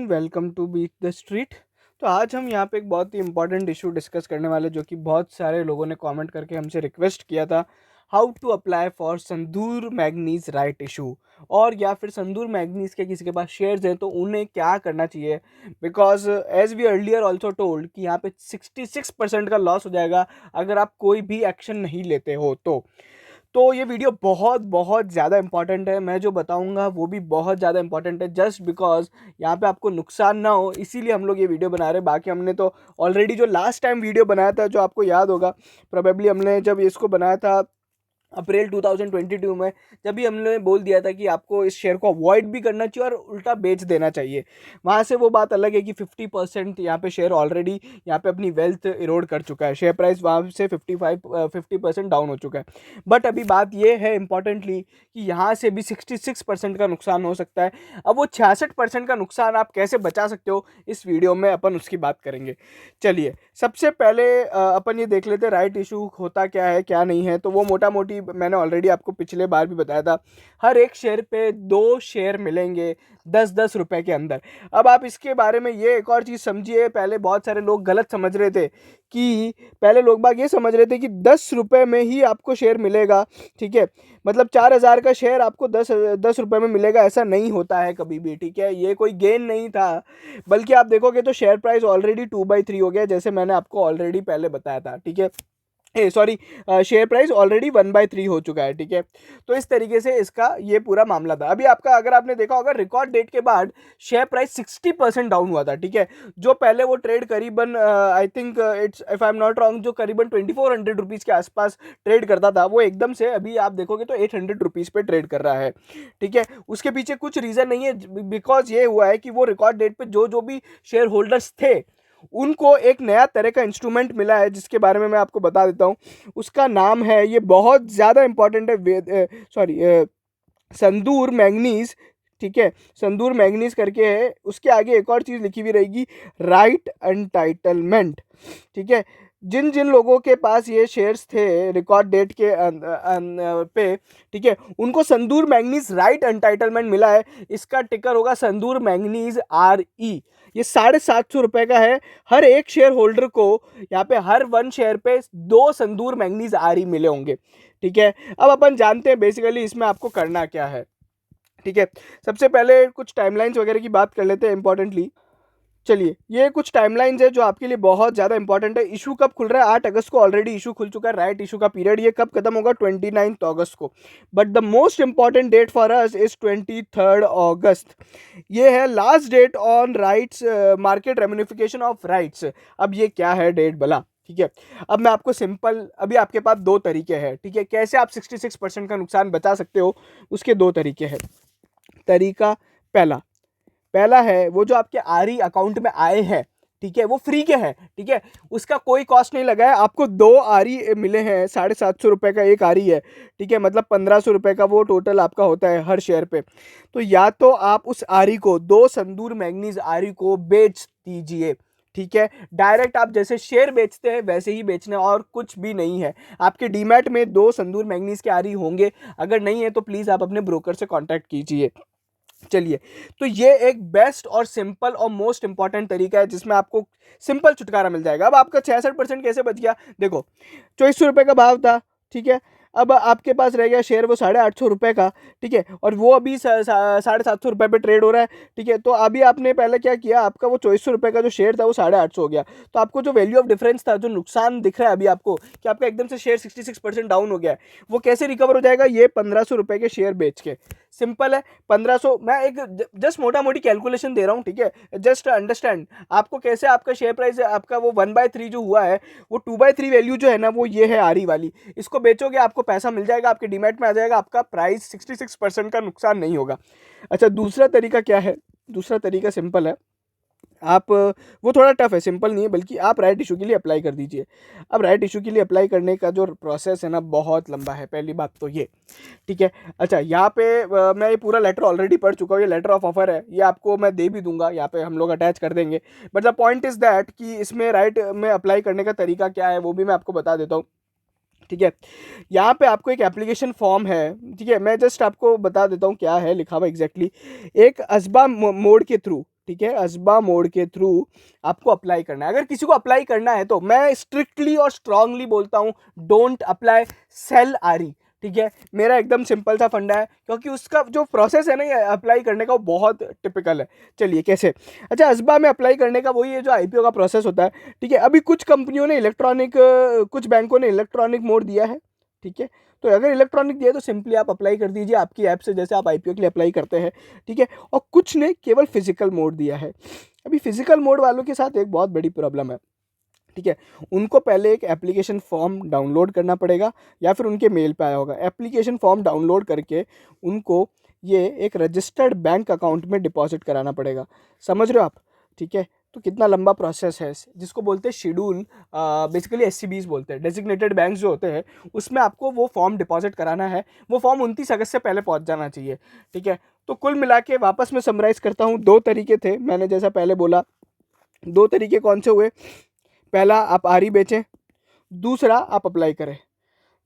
Everyone, welcome to beat the street. तो आज हम यहाँ पे एक बहुत ही इंपॉर्टेंट इशू डिस्कस करने वाले, जो कि बहुत सारे लोगों ने कमेंट करके हमसे रिक्वेस्ट किया था। How to apply for Sandur manganese right issue, और या फिर संदूर मैग्नीज के किसी के पास शेयर्स हैं तो उन्हें क्या करना चाहिए। Because as we earlier also told कि यहाँ पे 66% का लॉस हो जाएगा अगर आप कोई भी एक्शन नहीं लेते हो। तो ये वीडियो बहुत बहुत ज़्यादा इंपॉर्टेंट है। मैं जो बताऊंगा वो भी बहुत ज़्यादा इंपॉर्टेंट है, जस्ट बिकॉज यहाँ पे आपको नुकसान ना हो, इसीलिए हम लोग ये वीडियो बना रहे हैं। बाकी हमने तो ऑलरेडी जो लास्ट टाइम वीडियो बनाया था, जो आपको याद होगा प्रोबेबली, हमने जब इसको बनाया था अप्रैल 2022 में, जब भी हमने बोल दिया था कि आपको इस शेयर को अवॉइड भी करना चाहिए और उल्टा बेच देना चाहिए। वहाँ से वो बात अलग है कि 50% यहाँ पे शेयर ऑलरेडी यहाँ पे अपनी वेल्थ इरोड कर चुका है। शेयर प्राइस वहाँ से 50% डाउन हो चुका है। बट अभी बात ये है इंपॉर्टेंटली कि यहाँ से भी 66% का नुकसान हो सकता है। अब वो 66% का नुकसान आप कैसे बचा सकते हो, इस वीडियो में अपन उसकी बात करेंगे। चलिए, सबसे पहले अपन ये देख लेते हैं राइट इशू होता क्या है क्या नहीं है। तो वो मोटा मोटी मैंने ऑलरेडी आपको पिछले बार भी बताया था। हर एक शेयर पे 2 शेयर मिलेंगे 10-10 रुपए के अंदर। अब आप इसके बारे में ये एक और चीज़ समझिए। पहले बहुत सारे लोग गलत समझ रहे थे कि पहले लोग बाग ये समझ रहे थे कि 10 रुपए में ही आपको शेयर मिलेगा। ठीक है, मतलब 4,000 का शेयर आपको 10 रुपए में मिलेगा, ऐसा नहीं होता है कभी भी। ठीक है, ये कोई गेन नहीं था। बल्कि आप देखोगे तो शेयर प्राइस ऑलरेडी 2/3 हो गया, जैसे मैंने आपको ऑलरेडी पहले बताया था। ठीक है, सॉरी, शेयर प्राइस ऑलरेडी 1/3 हो चुका है। ठीक है, तो इस तरीके से इसका ये पूरा मामला था। अभी आपका, अगर आपने देखा होगा, रिकॉर्ड डेट के बाद शेयर प्राइस 60% डाउन हुआ था। ठीक है, जो पहले वो ट्रेड करीबन I think it's, if I am not wrong, जो करीबन 2400 रुपीज़ के आसपास ट्रेड करता था, वो एकदम से अभी आप देखोगे तो 800 रुपीज़ पे ट्रेड कर रहा है। ठीक है, उसके पीछे कुछ रीज़न नहीं है, बिकॉज ये हुआ है कि वो रिकॉर्ड डेट पे जो जो भी शेयर होल्डर्स थे उनको एक नया तरह का इंस्ट्रूमेंट मिला है, जिसके बारे में मैं आपको बता देता हूँ। उसका नाम है, ये बहुत ज़्यादा इंपॉर्टेंट है, सॉरी, संदूर मैग्नीज। ठीक है, संदूर मैग्नीज करके है। उसके आगे एक और चीज़ लिखी हुई रहेगी, राइट एंटाइटलमेंट। ठीक है, जिन जिन लोगों के पास ये शेयर्स थे रिकॉर्ड डेट के पे, ठीक है, उनको संदूर मैग्नीज राइट एंटाइटलमेंट मिला है। इसका टिकर होगा संदूर मैग्नीज RE। ये 750 रुपए का है। हर एक शेयर होल्डर को यहाँ पे हर 1 शेयर पे 2 संदूर मैग्नीज RE मिले होंगे। ठीक है, अब अपन जानते हैं बेसिकली इसमें आपको करना क्या है। ठीक है, सबसे पहले कुछ टाइमलाइंस वगैरह की बात कर लेते हैं इंपॉर्टेंटली। चलिए, ये कुछ टाइमलाइंस है जो आपके लिए बहुत ज़्यादा इंपॉर्टेंट है। इशू कब खुल रहा है? 8 अगस्त को ऑलरेडी इशू खुल चुका है, राइट इशू का पीरियड। ये कब खत्म होगा? 29 अगस्त को। But the most important date for us is 23 अगस्त। ये है last date on rights, market renunciation of rights. अब ये क्या है डेट भला? ठीक है, अब मैं आपको सिंपल, अभी आपके पास 2 तरीके हैं। ठीक है, कैसे आप 66% का नुकसान बचा सकते हो, उसके 2 तरीके हैं। तरीका पहला पहला है, वो जो आपके RE अकाउंट में आए हैं, ठीक है, वो फ्री के हैं। ठीक है, उसका कोई कॉस्ट नहीं लगा है। आपको 2 RE मिले हैं, 750 रुपये का एक RE है। ठीक है, मतलब 1500 रुपये का वो टोटल आपका होता है हर शेयर पे। तो या तो आप उस RE को, 2 संदूर मैग्नीज RE को बेच दीजिए। ठीक है, डायरेक्ट आप जैसे शेयर बेचते हैं वैसे ही बेचना, और कुछ भी नहीं है। आपके डीमैट में 2 संदूर मैग्नीज के RE होंगे। अगर नहीं है तो प्लीज़ आप अपने ब्रोकर से कॉन्टैक्ट कीजिए। चलिए, तो ये एक बेस्ट और सिंपल और मोस्ट इंपॉर्टेंट तरीका है जिसमें आपको सिंपल छुटकारा मिल जाएगा। अब आपका 66% कैसे बच गया? देखो, 2400 रुपये का भाव था। ठीक है, अब आपके पास रह गया शेयर वो 850 रुपये का। ठीक है, और वो अभी 750 रुपये पे ट्रेड हो रहा है। ठीक है, तो अभी आपने पहले क्या किया, आपका वो 2400 रुपये का जो शेयर था वो 850 हो गया। तो आपको जो वैल्यू ऑफ डिफरेंस था, जो नुकसान दिख रहा है अभी आपको कि आपका एकदम से शेयर 66% डाउन हो गया है, वो कैसे रिकवर हो जाएगा? ये 1500 रुपये के शेयर बेच के। सिंपल है, 1500। मैं एक जस्ट मोटा मोटी कैलकुलेशन दे रहा हूँ। ठीक है, जस्ट अंडरस्टैंड आपको कैसे आपका शेयर प्राइस आपका वो 1/3 जो हुआ है, वो 2/3 वैल्यू जो है ना, वो ये है RE वाली। इसको बेचोगे, आपको पैसा मिल जाएगा, आपके डीमैट में आ जाएगा, आपका प्राइस 66% का नुकसान नहीं होगा। अच्छा, दूसरा तरीका क्या है? दूसरा तरीका सिंपल है। आप, वो थोड़ा टफ है, सिंपल नहीं है, बल्कि आप राइट इशू के लिए अप्लाई कर दीजिए। अब राइट इशू के लिए अप्लाई करने का जो प्रोसेस है ना, बहुत लंबा है। पहली बात तो ये, ठीक है। अच्छा, यहाँ पे मैं ये पूरा लेटर ऑलरेडी पढ़ चुका हूँ। ये लेटर ऑफ ऑफर है, ये आपको मैं दे भी दूंगा, यहाँ पे हम लोग अटैच कर देंगे। But the point is that कि इसमें राइट में अप्लाई करने का तरीका क्या है, वो भी मैं आपको बता देता हूँ। ठीक है, यहाँ पे आपको एक एप्लीकेशन फॉर्म है। ठीक है, मैं जस्ट आपको बता देता हूँ क्या है लिखा हुआ एग्जैक्टली। एक असबा मोड के थ्रू, ठीक है, असबा मोड के थ्रू आपको अप्लाई करना है। अगर किसी को अप्लाई करना है तो मैं स्ट्रिक्टली और स्ट्रांगली बोलता हूँ, डोंट अप्लाई सेल आरी। ठीक है, मेरा एकदम सिंपल सा फंडा है, क्योंकि उसका जो प्रोसेस है ना ये अप्लाई करने का वो बहुत टिपिकल है। चलिए कैसे, अच्छा असबा में अप्लाई करने का वही है जो आईपीओ का प्रोसेस होता है। ठीक है, अभी कुछ कंपनियों ने इलेक्ट्रॉनिक, कुछ बैंकों ने इलेक्ट्रॉनिक मोड दिया है। ठीक है, तो अगर इलेक्ट्रॉनिक दिया तो सिंपली आप अप्लाई कर दीजिए आपकी ऐप से, जैसे आप आईपीओ के लिए अप्लाई करते हैं। ठीक है, और कुछ ने केवल फिजिकल मोड दिया है। अभी फिजिकल मोड वालों के साथ एक बहुत बड़ी प्रॉब्लम है। ठीक है, उनको पहले एक एप्लीकेशन फॉर्म डाउनलोड करना पड़ेगा, या फिर उनके मेल पे आया होगा। एप्लीकेशन फॉर्म डाउनलोड करके उनको ये एक रजिस्टर्ड बैंक अकाउंट में डिपॉजिट कराना पड़ेगा। समझ रहे हो आप? ठीक है, तो कितना लंबा प्रोसेस है, जिसको बोलते हैं शेड्यूल, बेसिकली एससीबीज बोलते हैं, डेजिग्नेटेड बैंक्स जो होते हैं, उसमें आपको वो फॉर्म डिपॉजिट कराना है। वो फॉर्म 29 अगस्त से पहले पहुंच जाना चाहिए। ठीक है, तो कुल मिला के वापस मैं समराइज करता हूँ, दो तरीके थे मैंने जैसा पहले बोला। दो तरीके कौन से हुए? पहला, आप आरी बेचें, दूसरा आप अप्लाई करें।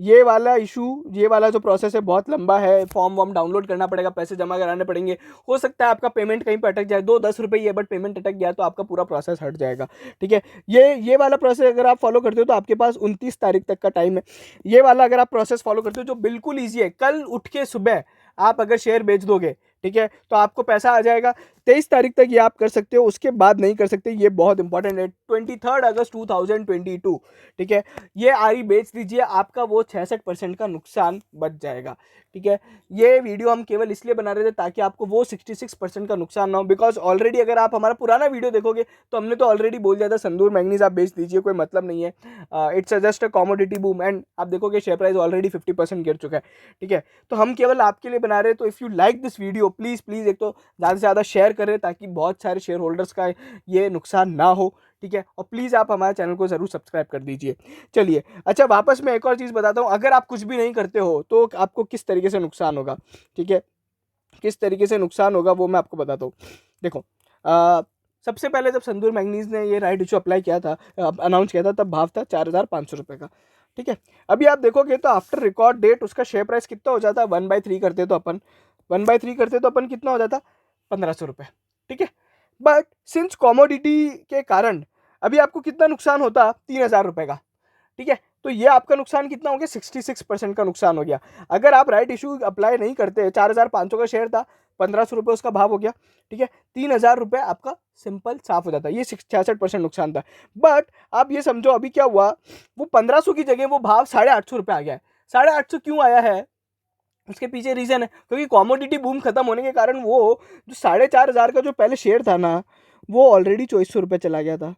ये वाला इशू, ये वाला जो प्रोसेस है बहुत लंबा है। फॉर्म वॉर्म डाउनलोड करना पड़ेगा, पैसे जमा कराने पड़ेंगे। हो सकता है आपका पेमेंट कहीं पर अटक जाए, 2-10 रुपये ही है, बट पेमेंट अटक गया तो आपका पूरा प्रोसेस हट जाएगा। ठीक है, ये वाला प्रोसेस अगर आप फॉलो करते हो तो आपके पास 29 तारीख तक का टाइम है। ये वाला अगर आप प्रोसेस फॉलो करते हो जो बिल्कुल ईजी है, कल उठ के सुबह आप अगर शेयर बेच दोगे, ठीक है, तो आपको पैसा आ जाएगा। 23 तारीख तक ये आप कर सकते हो, उसके बाद नहीं कर सकते। ये बहुत इंपॉर्टेंट है, 23 अगस्त 2022। ठीक है, ये आरी बेच दीजिए, आपका वो 66% का नुकसान बच जाएगा। ठीक है, ये वीडियो हम केवल इसलिए बना रहे थे ताकि आपको वो 66% का नुकसान ना हो, बिकॉज ऑलरेडी अगर आप हमारा पुराना वीडियो देखोगे तो हमने तो ऑलरेडी बोल दिया था संदूर मैग्नीज आप बेच दीजिए, कोई मतलब नहीं है, it's just a commodity boom. And आप देखोगे शेयर प्राइस ऑलरेडी 50% गिर चुका है। ठीक है, तो हम केवल आपके लिए बना रहे हैं। तो if you like this video, please please एक तो ज़्यादा से ज़्यादा शेयर करें ताकि बहुत सारे शेयर होल्डर्स का ये नुकसान ना हो। ठीक है, और प्लीज़ आप हमारे चैनल को ज़रूर सब्सक्राइब कर दीजिए। चलिए, अच्छा वापस मैं एक और चीज़ बताता हूँ, अगर आप कुछ भी नहीं करते हो तो आपको किस तरीके से नुकसान होगा। ठीक है, किस तरीके से नुकसान होगा वो मैं आपको बताता हूँ। देखो, सबसे पहले जब संदूर मैग्नीज ने ये राइट इशू अप्लाई किया था, अनाउंस किया था, तब भाव था 4,500 रुपये का। ठीक है, अभी आप देखोगे तो आफ्टर रिकॉर्ड डेट उसका शेयर प्राइस कितना हो जाता है, 1/3 करते तो अपन 1/3 करते तो अपन कितना हो जाता, 1,500 रुपये। ठीक है, बट सिंस कॉमोडिटी के कारण अभी आपको कितना नुकसान होता, 3,000 रुपये का। ठीक है, तो ये आपका नुकसान कितना हो गया, 66% का नुकसान हो गया। अगर आप राइट इशू अप्लाई नहीं करते, 4,500 का शेयर था, 1,500 रुपये उसका भाव हो गया। ठीक है, 3,000 रुपये आपका सिंपल साफ हो जाता है। ये 66% नुकसान था। बट आप ये समझो अभी क्या हुआ, वो 1,500 की जगह वो भाव 850 रुपये आ गया है। 850 क्यों आया है, उसके पीछे रीजन है, क्योंकि कॉमोडिटी बूम खत्म होने के कारण वो जो 4,500 का जो पहले शेयर था ना, वो ऑलरेडी 2,400 रुपये चला गया था।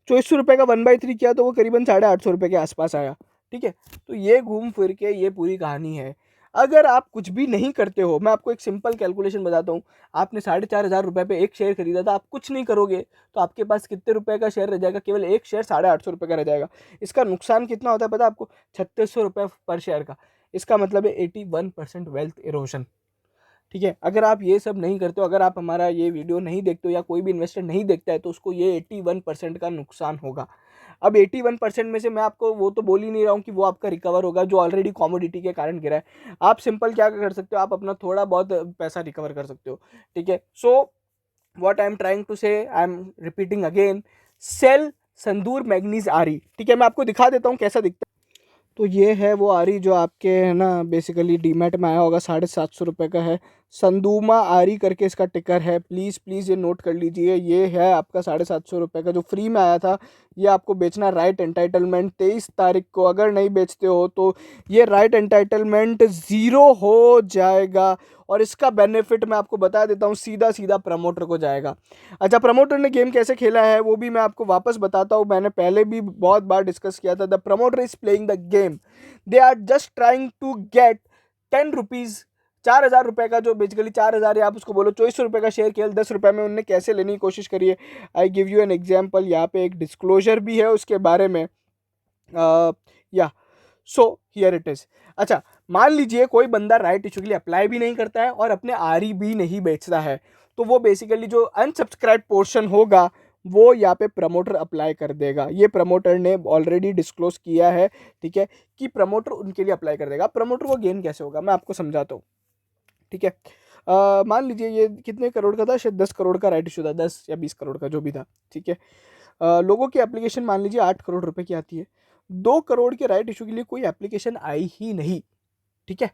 2,400 का 1/3 किया तो वो करीबन 850 रुपये के आसपास आया। ठीक है, तो ये घूम फिर के ये पूरी कहानी है। अगर आप कुछ भी नहीं करते हो, मैं आपको एक सिंपल कैलकुलेशन बताता हूँ। आपने 4,500 रुपये पे एक शेयर खरीदा था, आप कुछ नहीं करोगे तो आपके पास कितने रुपए का शेयर रह जाएगा, केवल एक शेयर 850 रुपये का रह जाएगा। इसका नुकसान कितना होता है पता है आपको, 3,600 रुपये पर शेयर का। इसका मतलब है 81% वेल्थ इरोशन। ठीक है, अगर आप ये सब नहीं करते हो, अगर आप हमारा ये वीडियो नहीं देखते हो या कोई भी इन्वेस्टर नहीं देखता है, तो उसको ये 81% का नुकसान होगा। अब 81% में से मैं आपको वो तो बोल ही नहीं रहा हूँ कि वो आपका रिकवर होगा जो ऑलरेडी कॉमोडिटी के कारण गिरा है। आप सिंपल क्या कर सकते हो, आप अपना थोड़ा बहुत पैसा रिकवर कर सकते हो। ठीक है, so what I am trying to say, I am repeating again, sell Sandur manganese ore. ठीक है, मैं आपको दिखा देता हूँ कैसा दिखता है। तो ये है वो आरी जो आपके है ना बेसिकली डीमैट में आया होगा, 750 रुपये का है। संदूमा आरी करके इसका टिकर है, प्लीज़ प्लीज़ ये नोट कर लीजिए। ये है आपका 750 रुपये का जो फ्री में आया था। ये आपको बेचना, राइट एंटाइटलमेंट 23 तारीख को, अगर नहीं बेचते हो तो ये राइट एंटाइटलमेंट ज़ीरो हो जाएगा। और इसका बेनिफिट मैं आपको बता देता हूँ, सीधा सीधा प्रमोटर को जाएगा। अच्छा, प्रमोटर ने गेम कैसे खेला है वो भी मैं आपको वापस बताता हूँ। मैंने पहले भी बहुत बार डिस्कस किया था। The promoter is playing the game, they are just trying to get 10 rupees, 4,000 रुपये का जो बेसिकली 4,000 या आप उसको बोलो 2,400 का शेयर केवल 10 रुपये में उनने कैसे लेने की कोशिश करी है। I give you an example, यहाँ पे एक डिस्क्लोजर भी है उसके बारे में। या सो हियर इट इज। अच्छा, मान लीजिए कोई बंदा राइट इशू के लिए अप्लाई भी नहीं करता है और अपने आरी भी नहीं बेचता है, तो वो बेसिकली जो अनसब्सक्राइब पोर्शन होगा वो यहाँ पे प्रमोटर अप्लाई कर देगा। ये प्रमोटर ने ऑलरेडी डिस्क्लोज किया है। ठीक है, कि प्रमोटर उनके लिए अप्लाई कर देगा। प्रमोटर को गेन कैसे होगा मैं आपको समझाता हूँ। ठीक है, मान लीजिए ये कितने करोड़ का था, शायद 10 करोड़ का राइट इशू था, 10 या 20 करोड़ का जो भी था, ठीक है। लोगों की एप्लीकेशन मान लीजिए 8 करोड़ रुपए की आती है, 2 करोड़ के राइट इशू के लिए कोई एप्लीकेशन आई ही नहीं, ठीक है।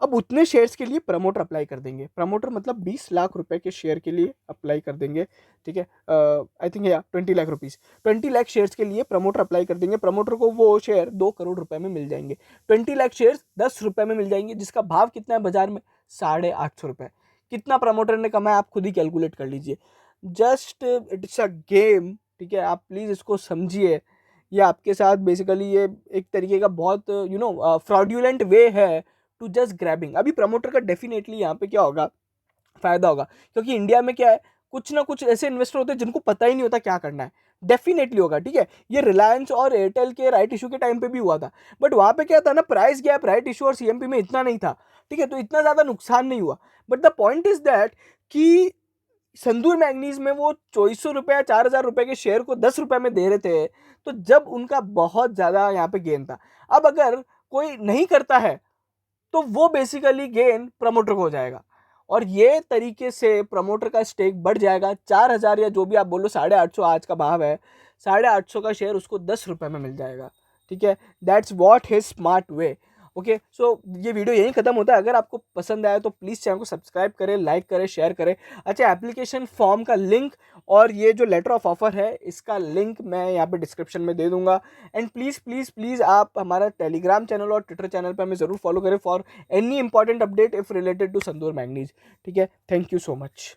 अब उतने शेयर्स के लिए प्रमोटर अप्लाई कर देंगे, प्रमोटर मतलब 20 लाख रुपए के शेयर के लिए अप्लाई कर देंगे, ठीक है। आई थिंक या 20 लाख रुपीज़, 20 लाख शेयर्स के लिए प्रमोटर अप्लाई कर देंगे, प्रमोटर को वो शेयर 2 करोड़ रुपए में मिल जाएंगे, 20 लाख शेयर्स 10 रुपए में मिल जाएंगे, जिसका भाव कितना है बाजार में, 850 रुपए। कितना प्रमोटर ने कमाया आप खुद ही कैलकुलेट कर लीजिए। जस्ट इट्स अ गेम, ठीक है, आप प्लीज़ इसको समझिए। ये आपके साथ बेसिकली ये एक तरीके का बहुत फ्रॉड्यूलेंट वे है टू जस्ट ग्रैबिंग। अभी प्रमोटर का डेफिनेटली यहाँ पे क्या होगा, फायदा होगा, क्योंकि इंडिया में क्या है, कुछ ना कुछ ऐसे इन्वेस्टर होते हैं जिनको पता ही नहीं होता क्या करना है, डेफिनेटली होगा, ठीक है। ये रिलायंस और एयरटेल के राइट इशू के टाइम पे भी हुआ था, बट वहां पे क्या था ना, प्राइस गैप राइट इशू और सीएमपी में इतना नहीं था, ठीक है, तो इतना ज्यादा नुकसान नहीं हुआ। But the point is that कि संदूर मैग्नीज में वो 2400 रुपये 4000 रुपये के शेयर को 10 रुपये में दे रहे थे, तो जब उनका बहुत ज्यादा यहाँ पे गेन था। अब अगर कोई नहीं करता है तो वो बेसिकली गेन प्रमोटर को हो जाएगा, और ये तरीके से प्रमोटर का स्टेक बढ़ जाएगा, 4000 या जो भी आप बोलो, 850 आज का भाव है, 850 का शेयर उसको 10 रुपये में मिल जाएगा, ठीक है। That's what his smart way. Okay, so ये वीडियो यहीं खत्म होता है। अगर आपको पसंद आया तो प्लीज़ चैनल को सब्सक्राइब करें, लाइक करें, शेयर करें। अच्छा, एप्लीकेशन फॉर्म का लिंक और ये जो लेटर ऑफ ऑफर है इसका लिंक मैं यहाँ पे डिस्क्रिप्शन में दे दूंगा। एंड प्लीज़ प्लीज़ प्लीज़ आप हमारा टेलीग्राम चैनल और ट्विटर चैनल पर हमें ज़रूर फॉलो करें for any important update if related to Sandur manganese, ठीक है। Thank you so much.